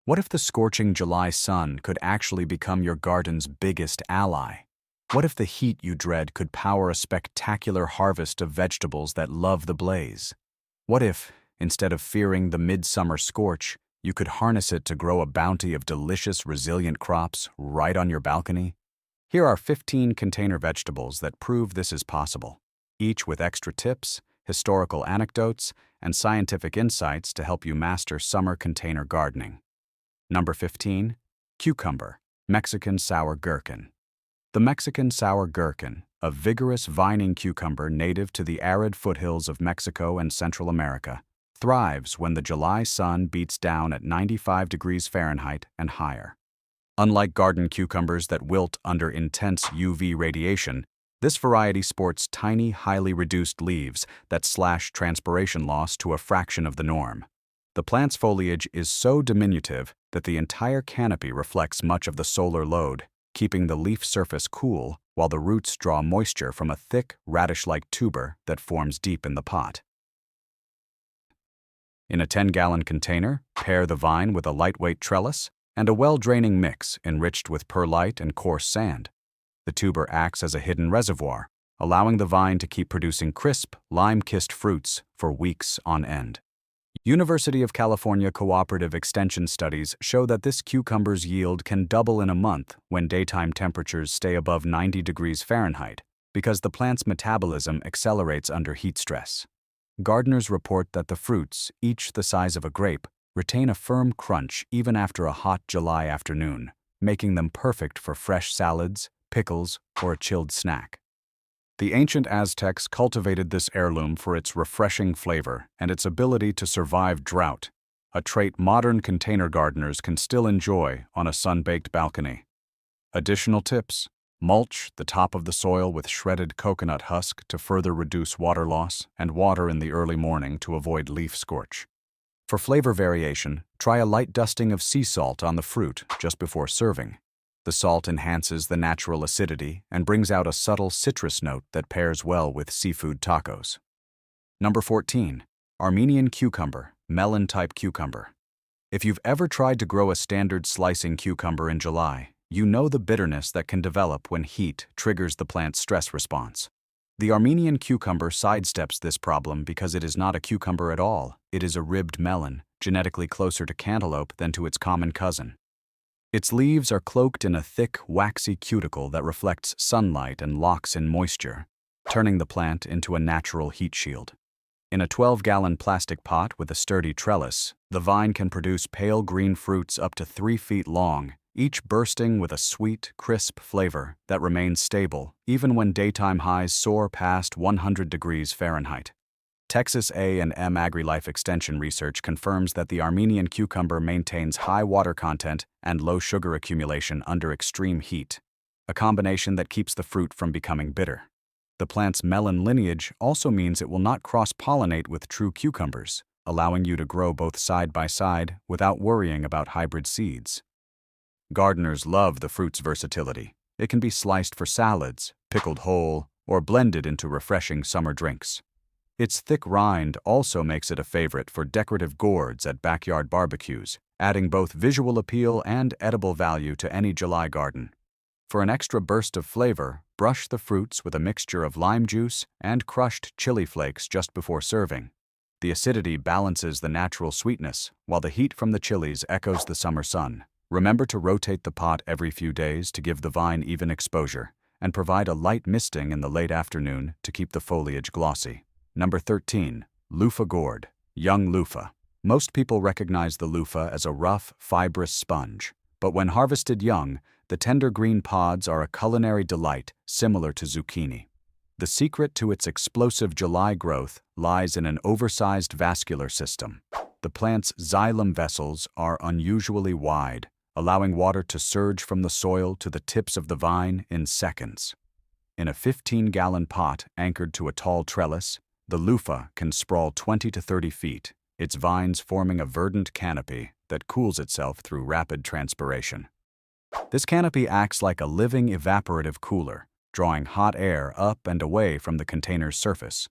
What if the scorching July sun could actually become your garden's biggest ally? What if the heat you dread could power a spectacular harvest of vegetables that love the blaze? What if, instead of fearing the midsummer scorch, you could harness it to grow a bounty of delicious, resilient crops right on your balcony? Here are 15 container vegetables that prove this is possible, each with extra tips, historical anecdotes, and scientific insights to help you master summer container gardening. Number 15. Cucumber, Mexican Sour Gherkin. The Mexican sour gherkin, a vigorous vining cucumber native to the arid foothills of Mexico and Central America, thrives when the July sun beats down at 95 degrees Fahrenheit and higher. Unlike garden cucumbers that wilt under intense UV radiation, this variety sports tiny, highly reduced leaves that slash transpiration loss to a fraction of the norm. The plant's foliage is so diminutive that the entire canopy reflects much of the solar load, keeping the leaf surface cool while the roots draw moisture from a thick, radish-like tuber that forms deep in the pot. In a 10-gallon container, pair the vine with a lightweight trellis and a well-draining mix enriched with perlite and coarse sand. The tuber acts as a hidden reservoir, allowing the vine to keep producing crisp, lime-kissed fruits for weeks on end. University of California cooperative extension studies show that this cucumber's yield can double in a month when daytime temperatures stay above 90 degrees Fahrenheit because the plant's metabolism accelerates under heat stress. Gardeners report that the fruits, each the size of a grape, retain a firm crunch even after a hot July afternoon, making them perfect for fresh salads, pickles, or a chilled snack. The ancient Aztecs cultivated this heirloom for its refreshing flavor and its ability to survive drought, a trait modern container gardeners can still enjoy on a sun-baked balcony. Additional tips: mulch the top of the soil with shredded coconut husk to further reduce water loss, and water in the early morning to avoid leaf scorch. For flavor variation, try a light dusting of sea salt on the fruit just before serving. The salt enhances the natural acidity and brings out a subtle citrus note that pairs well with seafood tacos. Number 14. Armenian Cucumber, melon-type cucumber. If you've ever tried to grow a standard slicing cucumber in July, you know the bitterness that can develop when heat triggers the plant's stress response. The Armenian cucumber sidesteps this problem because it is not a cucumber at all. It is a ribbed melon, genetically closer to cantaloupe than to its common cousin. Its leaves are cloaked in a thick, waxy cuticle that reflects sunlight and locks in moisture, turning the plant into a natural heat shield. In a 12-gallon plastic pot with a sturdy trellis, the vine can produce pale green fruits up to 3 feet long, each bursting with a sweet, crisp flavor that remains stable even when daytime highs soar past 100 degrees Fahrenheit. Texas A&M AgriLife Extension research confirms that the Armenian cucumber maintains high water content and low sugar accumulation under extreme heat, a combination that keeps the fruit from becoming bitter. The plant's melon lineage also means it will not cross-pollinate with true cucumbers, allowing you to grow both side by side without worrying about hybrid seeds. Gardeners love the fruit's versatility. It can be sliced for salads, pickled whole, or blended into refreshing summer drinks. Its thick rind also makes it a favorite for decorative gourds at backyard barbecues, adding both visual appeal and edible value to any July garden. For an extra burst of flavor, brush the fruits with a mixture of lime juice and crushed chili flakes just before serving. The acidity balances the natural sweetness, while the heat from the chilies echoes the summer sun. Remember to rotate the pot every few days to give the vine even exposure, and provide a light misting in the late afternoon to keep the foliage glossy. Number 13. Luffa Gourd, young loofah. Most people recognize the loofah as a rough, fibrous sponge, but when harvested young, the tender green pods are a culinary delight similar to zucchini. The secret to its explosive July growth lies in an oversized vascular system. The plant's xylem vessels are unusually wide, allowing water to surge from the soil to the tips of the vine in seconds. In a 15-gallon pot anchored to a tall trellis, the loofah can sprawl 20 to 30 feet, its vines forming a verdant canopy that cools itself through rapid transpiration. This canopy acts like a living evaporative cooler, drawing hot air up and away from the container's surface.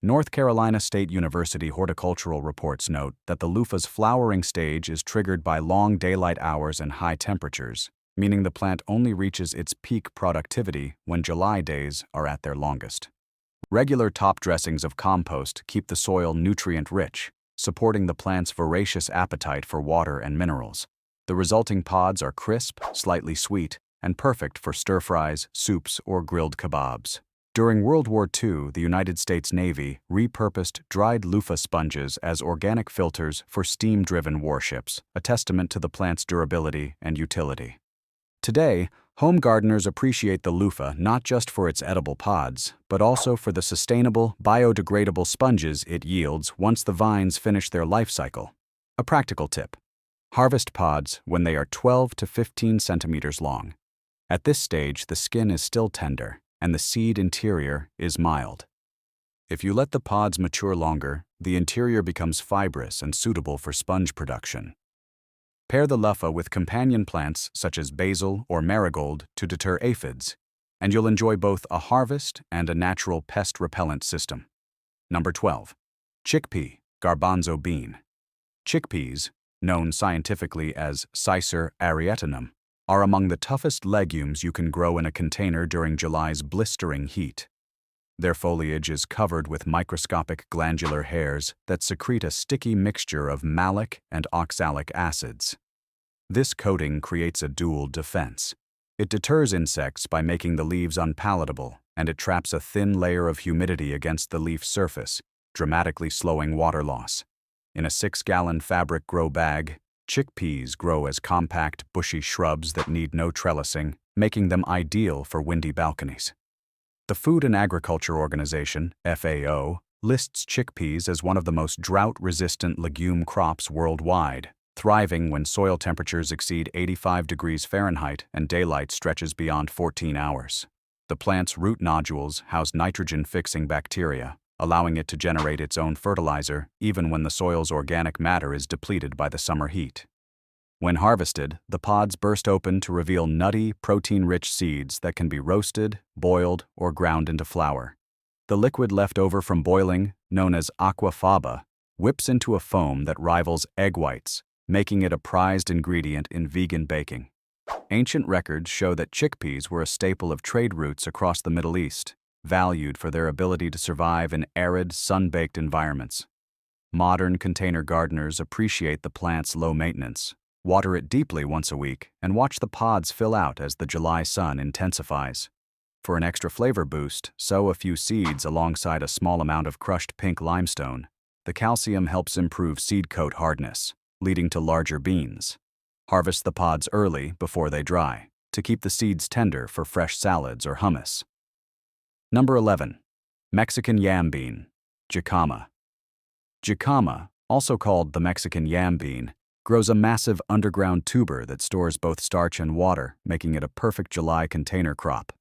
North Carolina State University horticultural reports note that the loofah's flowering stage is triggered by long daylight hours and high temperatures, meaning the plant only reaches its peak productivity when July days are at their longest. Regular top dressings of compost keep the soil nutrient-rich, supporting the plant's voracious appetite for water and minerals. The resulting pods are crisp, slightly sweet, and perfect for stir-fries, soups, or grilled kebabs. During World War II, the United States Navy repurposed dried loofah sponges as organic filters for steam-driven warships, a testament to the plant's durability and utility. Today, home gardeners appreciate the loofah not just for its edible pods, but also for the sustainable, biodegradable sponges it yields once the vines finish their life cycle. A practical tip: harvest pods when they are 12 to 15 centimeters long. At this stage, the skin is still tender, and the seed interior is mild. If you let the pods mature longer, the interior becomes fibrous and suitable for sponge production. Pair the luffa with companion plants such as basil or marigold to deter aphids, and you'll enjoy both a harvest and a natural pest repellent system. Number 12. Chickpea, Garbanzo Bean. Chickpeas, known scientifically as Cicer arietinum, are among the toughest legumes you can grow in a container during July's blistering heat. Their foliage is covered with microscopic glandular hairs that secrete a sticky mixture of malic and oxalic acids. This coating creates a dual defense. It deters insects by making the leaves unpalatable, and it traps a thin layer of humidity against the leaf surface, dramatically slowing water loss. In a 6-gallon fabric grow bag, chickpeas grow as compact, bushy shrubs that need no trellising, making them ideal for windy balconies. The Food and Agriculture Organization, FAO, lists chickpeas as one of the most drought-resistant legume crops worldwide, thriving when soil temperatures exceed 85 degrees Fahrenheit and daylight stretches beyond 14 hours. The plant's root nodules house nitrogen-fixing bacteria, allowing it to generate its own fertilizer even when the soil's organic matter is depleted by the summer heat. When harvested, the pods burst open to reveal nutty, protein-rich seeds that can be roasted, boiled, or ground into flour. The liquid left over from boiling, known as aquafaba, whips into a foam that rivals egg whites, making it a prized ingredient in vegan baking. Ancient records show that chickpeas were a staple of trade routes across the Middle East, valued for their ability to survive in arid, sun-baked environments. Modern container gardeners appreciate the plant's low maintenance, water it deeply once a week, and watch the pods fill out as the July sun intensifies. For an extra flavor boost, sow a few seeds alongside a small amount of crushed pink limestone. The calcium helps improve seed coat hardness, leading to larger beans. Harvest the pods early before they dry, to keep the seeds tender for fresh salads or hummus. Number 11. Mexican yam bean, jicama. Jicama, also called the Mexican yam bean, grows a massive underground tuber that stores both starch and water, making it a perfect July container crop.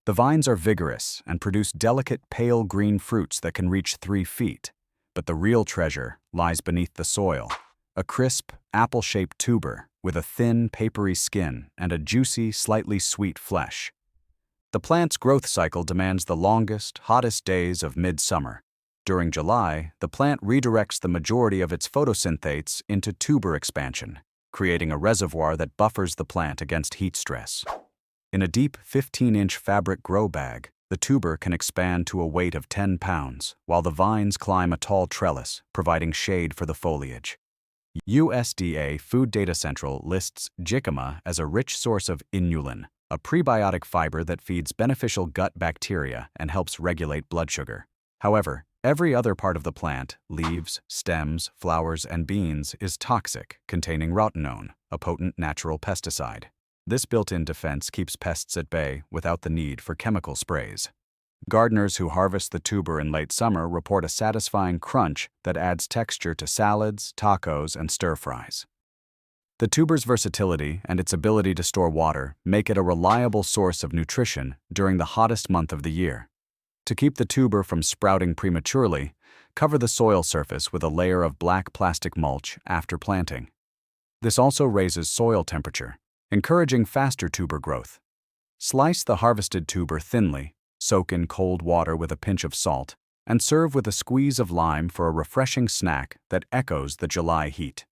The vines are vigorous and produce delicate pale green fruits that can reach 3 feet, but the real treasure lies beneath the soil, a crisp, apple-shaped tuber with a thin, papery skin and a juicy, slightly sweet flesh. The plant's growth cycle demands the longest, hottest days of midsummer. During July, the plant redirects the majority of its photosynthetes into tuber expansion, creating a reservoir that buffers the plant against heat stress. In a deep 15-inch fabric grow bag, the tuber can expand to a weight of 10 pounds, while the vines climb a tall trellis, providing shade for the foliage. USDA Food Data Central lists jicama as a rich source of inulin, a prebiotic fiber that feeds beneficial gut bacteria and helps regulate blood sugar. However, every other part of the plant, leaves, stems, flowers, and beans, is toxic, containing rotenone, a potent natural pesticide. This built-in defense keeps pests at bay without the need for chemical sprays. Gardeners who harvest the tuber in late summer report a satisfying crunch that adds texture to salads, tacos, and stir-fries. The tuber's versatility and its ability to store water make it a reliable source of nutrition during the hottest month of the year. To keep the tuber from sprouting prematurely, cover the soil surface with a layer of black plastic mulch after planting. This also raises soil temperature, encouraging faster tuber growth. Slice the harvested tuber thinly, soak in cold water with a pinch of salt, and serve with a squeeze of lime for a refreshing snack that echoes the July heat.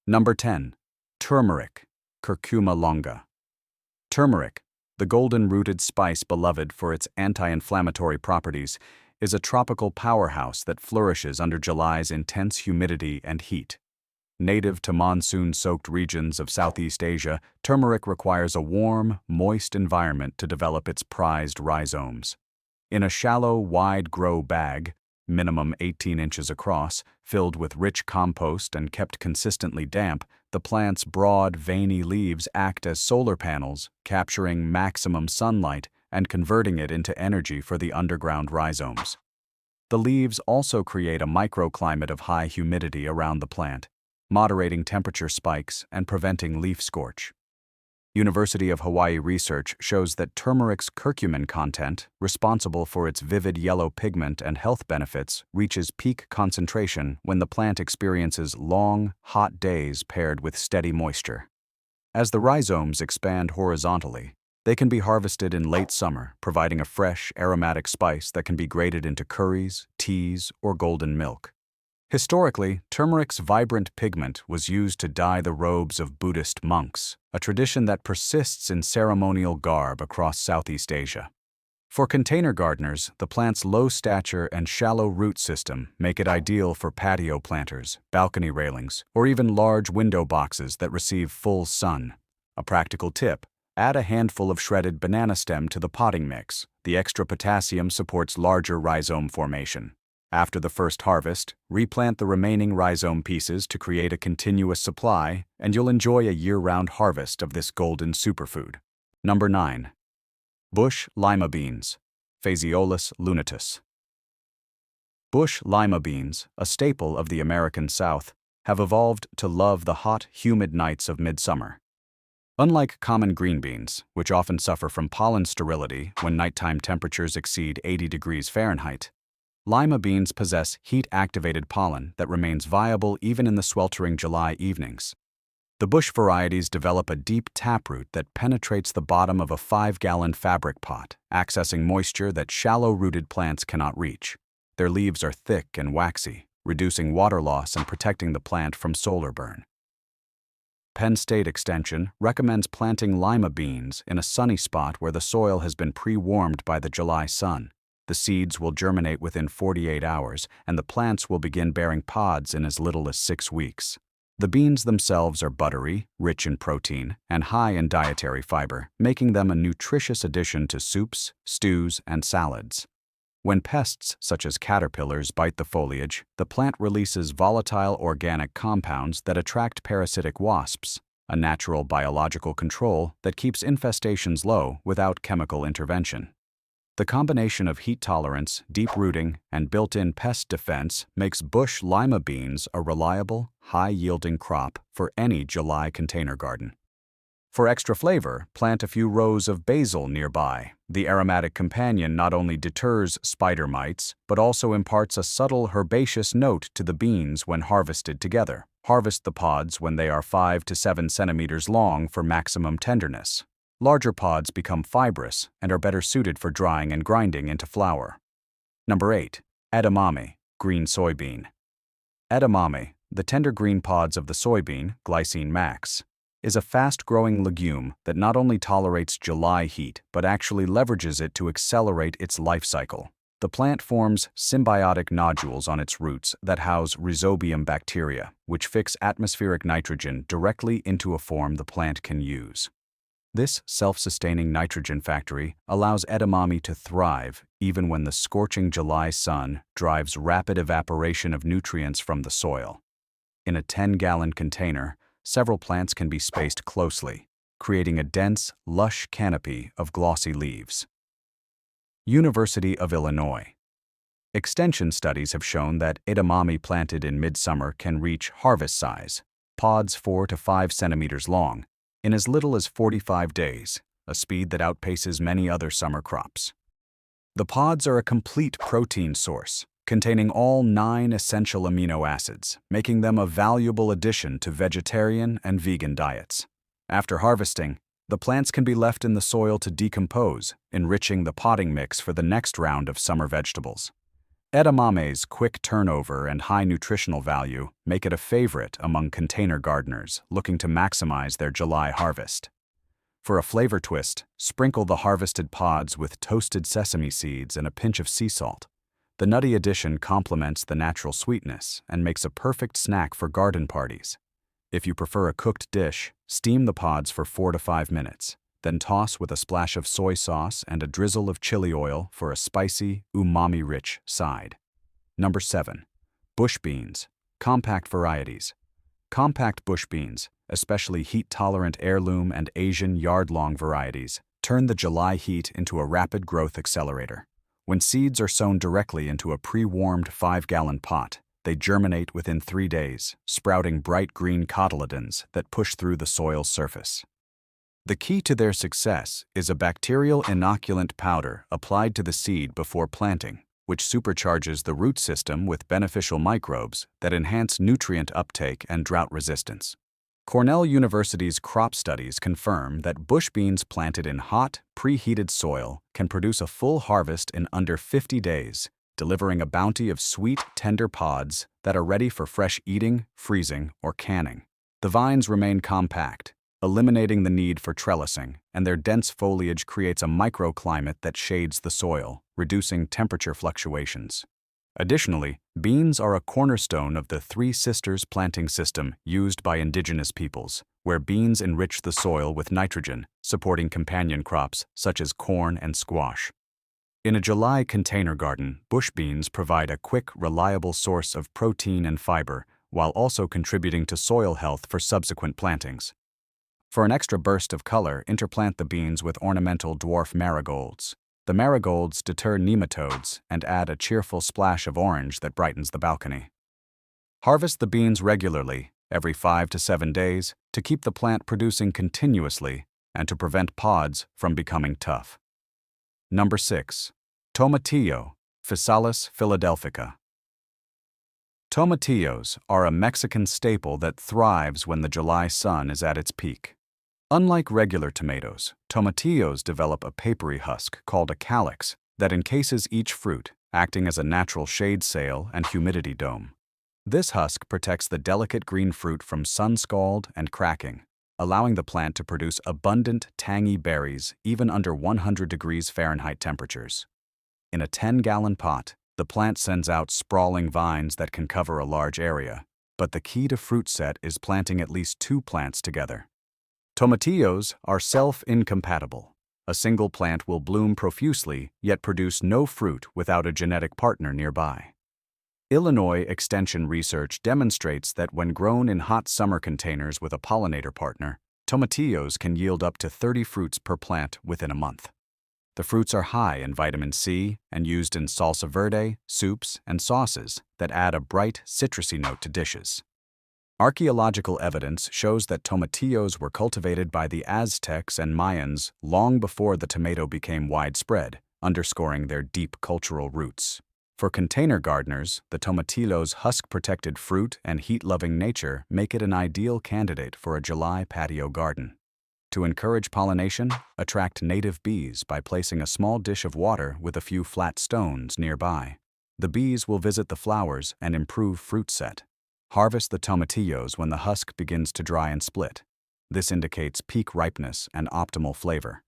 Number 10. Turmeric, Curcuma longa. Turmeric, the golden-rooted spice beloved for its anti-inflammatory properties, is a tropical powerhouse that flourishes under July's intense humidity and heat. Native to monsoon-soaked regions of Southeast Asia, turmeric requires a warm, moist environment to develop its prized rhizomes. In a shallow, wide grow bag, minimum 18 inches across, filled with rich compost and kept consistently damp, the plant's broad, veiny leaves act as solar panels, capturing maximum sunlight and converting it into energy for the underground rhizomes. The leaves also create a microclimate of high humidity around the plant, moderating temperature spikes and preventing leaf scorch. University of Hawaii research shows that turmeric's curcumin content, responsible for its vivid yellow pigment and health benefits, reaches peak concentration when the plant experiences long, hot days paired with steady moisture. As the rhizomes expand horizontally, they can be harvested in late summer, providing a fresh, aromatic spice that can be grated into curries, teas, or golden milk. Historically, turmeric's vibrant pigment was used to dye the robes of Buddhist monks, a tradition that persists in ceremonial garb across Southeast Asia. For container gardeners, the plant's low stature and shallow root system make it ideal for patio planters, balcony railings, or even large window boxes that receive full sun. A practical tip: add a handful of shredded banana stem to the potting mix. The extra potassium supports larger rhizome formation. After the first harvest, replant the remaining rhizome pieces to create a continuous supply, and you'll enjoy a year-round harvest of this golden superfood. Number 9. Bush lima beans, Phaseolus lunatus. Bush lima beans, a staple of the American South, have evolved to love the hot, humid nights of midsummer. Unlike common green beans, which often suffer from pollen sterility when nighttime temperatures exceed 80 degrees Fahrenheit, lima beans possess heat-activated pollen that remains viable even in the sweltering July evenings. The bush varieties develop a deep taproot that penetrates the bottom of a 5-gallon fabric pot, accessing moisture that shallow-rooted plants cannot reach. Their leaves are thick and waxy, reducing water loss and protecting the plant from solar burn. Penn State Extension recommends planting lima beans in a sunny spot where the soil has been pre-warmed by the July sun. The seeds will germinate within 48 hours, and the plants will begin bearing pods in as little as 6 weeks. The beans themselves are buttery, rich in protein, and high in dietary fiber, making them a nutritious addition to soups, stews, and salads. When pests such as caterpillars bite the foliage, the plant releases volatile organic compounds that attract parasitic wasps, a natural biological control that keeps infestations low without chemical intervention. The combination of heat tolerance, deep rooting, and built-in pest defense makes bush lima beans a reliable, high-yielding crop for any July container garden. For extra flavor, plant a few rows of basil nearby. The aromatic companion not only deters spider mites, but also imparts a subtle herbaceous note to the beans when harvested together. Harvest the pods when they are 5 to 7 centimeters long for maximum tenderness. Larger pods become fibrous and are better suited for drying and grinding into flour. Number 8. Edamame, green soybean. Edamame, the tender green pods of the soybean, Glycine max, is a fast-growing legume that not only tolerates July heat but actually leverages it to accelerate its life cycle. The plant forms symbiotic nodules on its roots that house rhizobium bacteria, which fix atmospheric nitrogen directly into a form the plant can use. This self-sustaining nitrogen factory allows edamame to thrive even when the scorching July sun drives rapid evaporation of nutrients from the soil. In a 10-gallon container, several plants can be spaced closely, creating a dense, lush canopy of glossy leaves. University of Illinois. Extension studies have shown that edamame planted in midsummer can reach harvest size, pods 4 to 5 centimeters long, in as little as 45 days, a speed that outpaces many other summer crops. The pods are a complete protein source, containing all 9 essential amino acids, making them a valuable addition to vegetarian and vegan diets. After harvesting, the plants can be left in the soil to decompose, enriching the potting mix for the next round of summer vegetables. Edamame's quick turnover and high nutritional value make it a favorite among container gardeners looking to maximize their July harvest. For a flavor twist, sprinkle the harvested pods with toasted sesame seeds and a pinch of sea salt. The nutty addition complements the natural sweetness and makes a perfect snack for garden parties. If you prefer a cooked dish, steam the pods for 4 to 5 minutes, then toss with a splash of soy sauce and a drizzle of chili oil for a spicy, umami-rich side. Number 7. Bush beans, compact varieties. Compact bush beans, especially heat-tolerant heirloom and Asian yard-long varieties, turn the July heat into a rapid growth accelerator. When seeds are sown directly into a pre-warmed 5-gallon pot, they germinate within 3 days, sprouting bright green cotyledons that push through the soil's surface. The key to their success is a bacterial inoculant powder applied to the seed before planting, which supercharges the root system with beneficial microbes that enhance nutrient uptake and drought resistance. Cornell University's crop studies confirm that bush beans planted in hot, preheated soil can produce a full harvest in under 50 days, delivering a bounty of sweet, tender pods that are ready for fresh eating, freezing, or canning. The vines remain compact, eliminating the need for trellising, and their dense foliage creates a microclimate that shades the soil, reducing temperature fluctuations. Additionally, beans are a cornerstone of the Three Sisters planting system used by indigenous peoples, where beans enrich the soil with nitrogen, supporting companion crops such as corn and squash. In a July container garden, bush beans provide a quick, reliable source of protein and fiber, while also contributing to soil health for subsequent plantings. For an extra burst of color, interplant the beans with ornamental dwarf marigolds. The marigolds deter nematodes and add a cheerful splash of orange that brightens the balcony. Harvest the beans regularly, every 5 to 7 days, to keep the plant producing continuously and to prevent pods from becoming tough. Number 6. Tomatillo, Physalis philadelphica. Tomatillos are a Mexican staple that thrives when the July sun is at its peak. Unlike regular tomatoes, tomatillos develop a papery husk called a calyx that encases each fruit, acting as a natural shade sail and humidity dome. This husk protects the delicate green fruit from sun scald and cracking, allowing the plant to produce abundant, tangy berries even under 100 degrees Fahrenheit temperatures. In a 10-gallon pot, the plant sends out sprawling vines that can cover a large area, but the key to fruit set is planting at least 2 plants together. Tomatillos are self-incompatible. A single plant will bloom profusely, yet produce no fruit without a genetic partner nearby. Illinois extension research demonstrates that when grown in hot summer containers with a pollinator partner, tomatillos can yield up to 30 fruits per plant within a month. The fruits are high in vitamin C and used in salsa verde, soups, and sauces that add a bright, citrusy note to dishes. Archaeological evidence shows that tomatillos were cultivated by the Aztecs and Mayans long before the tomato became widespread, underscoring their deep cultural roots. For container gardeners, the tomatillo's husk-protected fruit and heat-loving nature make it an ideal candidate for a July patio garden. To encourage pollination, attract native bees by placing a small dish of water with a few flat stones nearby. The bees will visit the flowers and improve fruit set. Harvest the tomatillos when the husk begins to dry and split. This indicates peak ripeness and optimal flavor.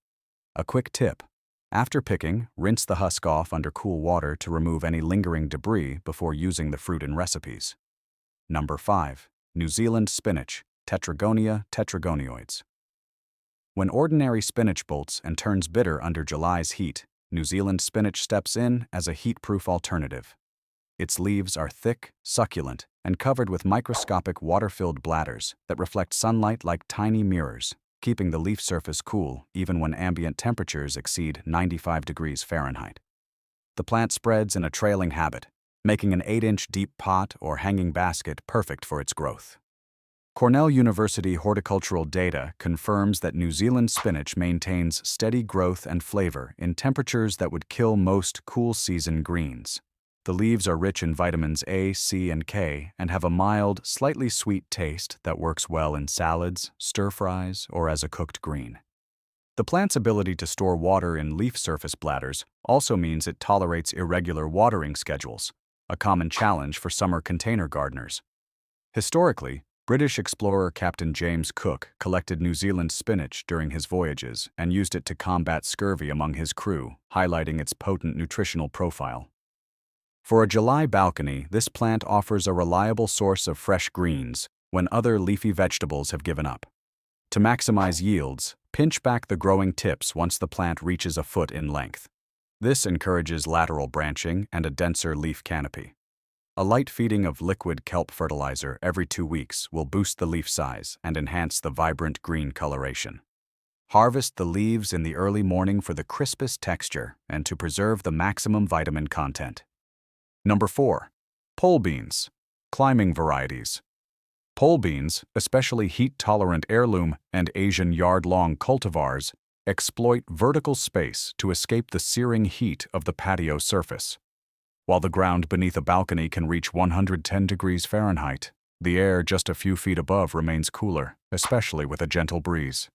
A quick tip: after picking, rinse the husk off under cool water to remove any lingering debris before using the fruit in recipes. Number 5. New Zealand spinach, Tetragonia tetragonioides. When ordinary spinach bolts and turns bitter under July's heat, New Zealand spinach steps in as a heat-proof alternative. Its leaves are thick, succulent, and covered with microscopic water-filled bladders that reflect sunlight like tiny mirrors, keeping the leaf surface cool even when ambient temperatures exceed 95 degrees Fahrenheit. The plant spreads in a trailing habit, making an 8-inch deep pot or hanging basket perfect for its growth. Cornell University horticultural data confirms that New Zealand spinach maintains steady growth and flavor in temperatures that would kill most cool-season greens. The leaves are rich in vitamins A, C, and K and have a mild, slightly sweet taste that works well in salads, stir-fries, or as a cooked green. The plant's ability to store water in leaf surface bladders also means it tolerates irregular watering schedules, a common challenge for summer container gardeners. Historically, British explorer Captain James Cook collected New Zealand spinach during his voyages and used it to combat scurvy among his crew, highlighting its potent nutritional profile. For a July balcony, this plant offers a reliable source of fresh greens when other leafy vegetables have given up. To maximize yields, pinch back the growing tips once the plant reaches a foot in length. This encourages lateral branching and a denser leaf canopy. A light feeding of liquid kelp fertilizer every 2 weeks will boost the leaf size and enhance the vibrant green coloration. Harvest the leaves in the early morning for the crispest texture and to preserve the maximum vitamin content. Number 4. Pole beans, climbing varieties. Pole beans, especially heat-tolerant heirloom and Asian yard-long cultivars, exploit vertical space to escape the searing heat of the patio surface. While the ground beneath a balcony can reach 110 degrees Fahrenheit, the air just a few feet above remains cooler, especially with a gentle breeze.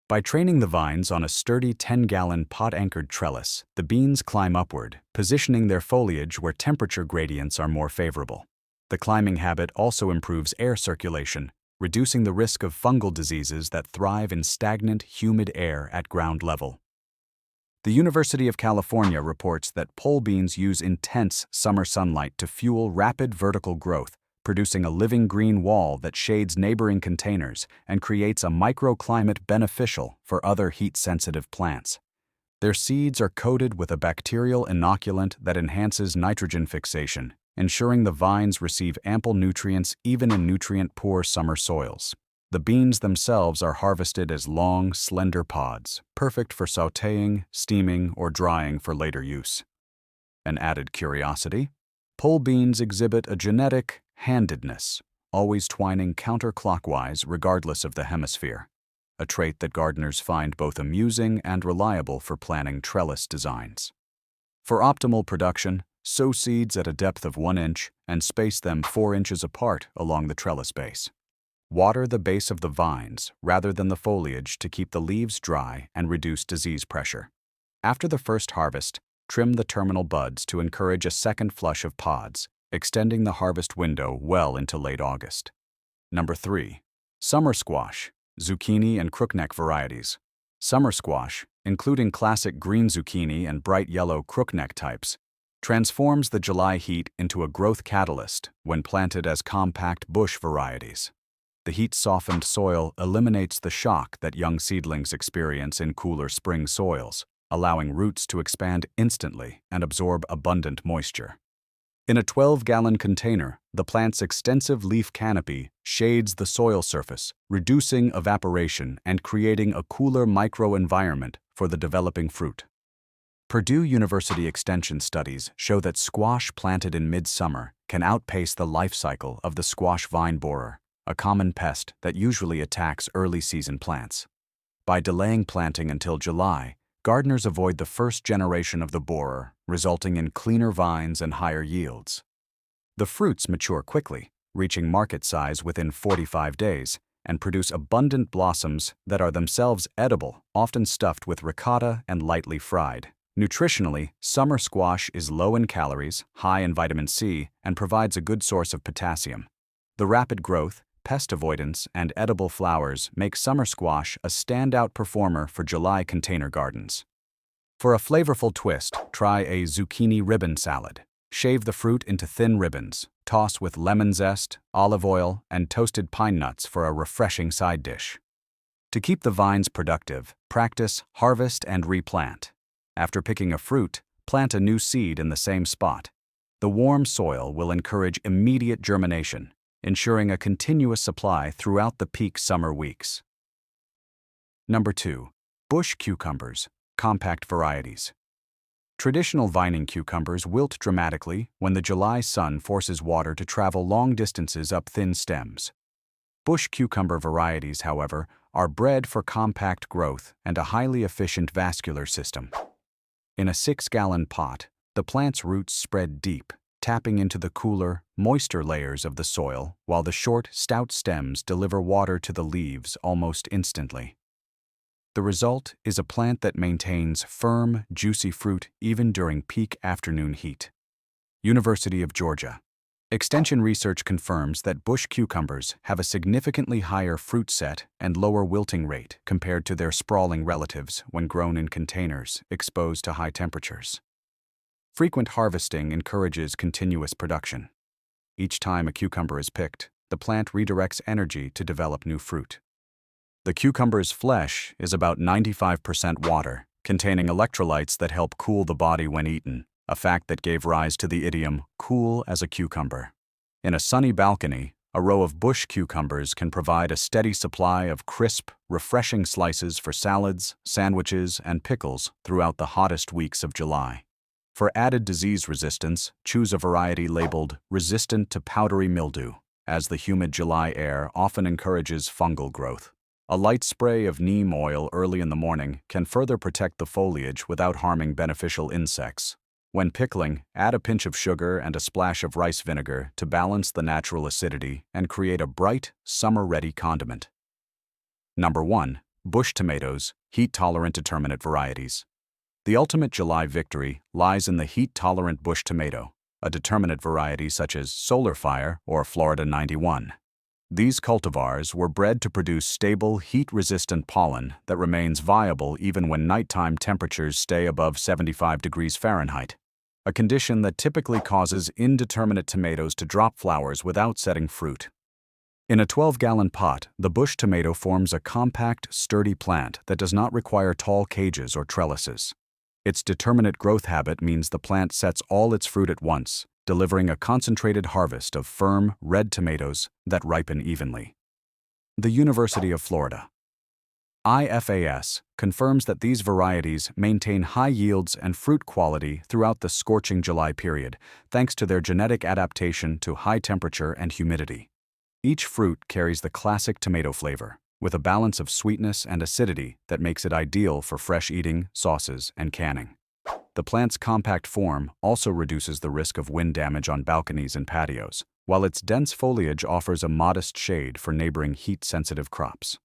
By training the vines on a sturdy 10-gallon pot-anchored trellis, the beans climb upward, positioning their foliage where temperature gradients are more favorable. The climbing habit also improves air circulation, reducing the risk of fungal diseases that thrive in stagnant, humid air at ground level. The University of California reports that pole beans use intense summer sunlight to fuel rapid vertical growth, producing a living green wall that shades neighboring containers and creates a microclimate beneficial for other heat-sensitive plants. Their seeds are coated with a bacterial inoculant that enhances nitrogen fixation, ensuring the vines receive ample nutrients even in nutrient-poor summer soils. The beans themselves are harvested as long, slender pods, perfect for sautéing, steaming, or drying for later use. An added curiosity: pole beans exhibit a genetic handedness, always twining counterclockwise regardless of the hemisphere, a trait that gardeners find both amusing and reliable for planning trellis designs. For optimal production, sow seeds at a depth of 1 inch and space them 4 inches apart along the trellis base. Water the base of the vines rather than the foliage to keep the leaves dry and reduce disease pressure. After the first harvest, trim the terminal buds to encourage a second flush of pods, extending the harvest window well into late August. Number 3. Summer squash, zucchini and crookneck varieties. Summer squash, including classic green zucchini and bright yellow crookneck types, transforms the July heat into a growth catalyst when planted as compact bush varieties. The heat-softened soil eliminates the shock that young seedlings experience in cooler spring soils, allowing roots to expand instantly and absorb abundant moisture. In a 12-gallon container, the plant's extensive leaf canopy shades the soil surface, reducing evaporation and creating a cooler microenvironment for the developing fruit. Purdue University extension studies show that squash planted in midsummer can outpace the life cycle of the squash vine borer, a common pest that usually attacks early-season plants. By delaying planting until July, gardeners avoid the first generation of the borer, resulting in cleaner vines and higher yields. The fruits mature quickly, reaching market size within 45 days, and produce abundant blossoms that are themselves edible, often stuffed with ricotta and lightly fried. Nutritionally, summer squash is low in calories, high in vitamin C, and provides a good source of potassium. The rapid growth, pest avoidance, and edible flowers make summer squash a standout performer for July container gardens. For a flavorful twist, try a zucchini ribbon salad. Shave the fruit into thin ribbons, toss with lemon zest, olive oil, and toasted pine nuts for a refreshing side dish. To keep the vines productive, practice harvest and replant. After picking a fruit, plant a new seed in the same spot. The warm soil will encourage immediate germination, ensuring a continuous supply throughout the peak summer weeks. Number 2. Bush cucumbers, compact varieties. Traditional vining cucumbers wilt dramatically when the July sun forces water to travel long distances up thin stems. Bush cucumber varieties, however, are bred for compact growth and a highly efficient vascular system. In a 6-gallon pot, the plant's roots spread deep, tapping into the cooler, moister layers of the soil, while the short, stout stems deliver water to the leaves almost instantly. The result is a plant that maintains firm, juicy fruit even during peak afternoon heat. University of Georgia. Extension research confirms that bush cucumbers have a significantly higher fruit set and lower wilting rate compared to their sprawling relatives when grown in containers exposed to high temperatures. Frequent harvesting encourages continuous production. Each time a cucumber is picked, the plant redirects energy to develop new fruit. The cucumber's flesh is about 95% water, containing electrolytes that help cool the body when eaten, a fact that gave rise to the idiom, cool as a cucumber. In a sunny balcony, a row of bush cucumbers can provide a steady supply of crisp, refreshing slices for salads, sandwiches, and pickles throughout the hottest weeks of July. For added disease resistance, choose a variety labeled resistant to powdery mildew, as the humid July air often encourages fungal growth. A light spray of neem oil early in the morning can further protect the foliage without harming beneficial insects. When pickling, add a pinch of sugar and a splash of rice vinegar to balance the natural acidity and create a bright, summer-ready condiment. Number 1. Bush tomatoes, heat-tolerant determinate varieties. The ultimate July victory lies in the heat-tolerant bush tomato, a determinate variety such as Solar Fire or Florida 91. These cultivars were bred to produce stable, heat-resistant pollen that remains viable even when nighttime temperatures stay above 75 degrees Fahrenheit, a condition that typically causes indeterminate tomatoes to drop flowers without setting fruit. In a 12-gallon pot, the bush tomato forms a compact, sturdy plant that does not require tall cages or trellises. Its determinate growth habit means the plant sets all its fruit at once, delivering a concentrated harvest of firm, red tomatoes that ripen evenly. The University of Florida. IFAS confirms that these varieties maintain high yields and fruit quality throughout the scorching July period, thanks to their genetic adaptation to high temperature and humidity. Each fruit carries the classic tomato flavor, with a balance of sweetness and acidity that makes it ideal for fresh eating, sauces, and canning. The plant's compact form also reduces the risk of wind damage on balconies and patios, while its dense foliage offers a modest shade for neighboring heat-sensitive crops.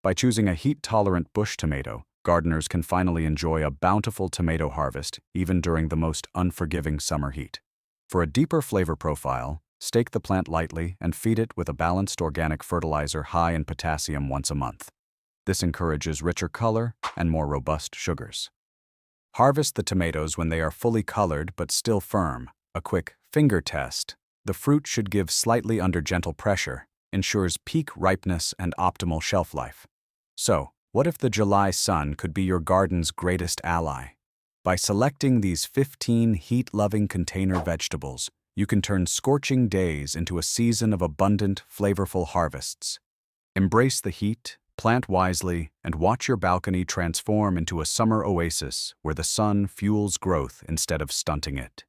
By choosing a heat-tolerant bush tomato, gardeners can finally enjoy a bountiful tomato harvest even during the most unforgiving summer heat. For a deeper flavor profile, stake the plant lightly and feed it with a balanced organic fertilizer high in potassium once a month. This encourages richer color and more robust sugars. Harvest the tomatoes when they are fully colored but still firm. A quick finger test. The fruit should give slightly under gentle pressure, ensures peak ripeness and optimal shelf life. So, what if the July sun could be your garden's greatest ally? By selecting these 15 heat-loving container vegetables, you can turn scorching days into a season of abundant, flavorful harvests. Embrace the heat, plant wisely, and watch your balcony transform into a summer oasis where the sun fuels growth instead of stunting it.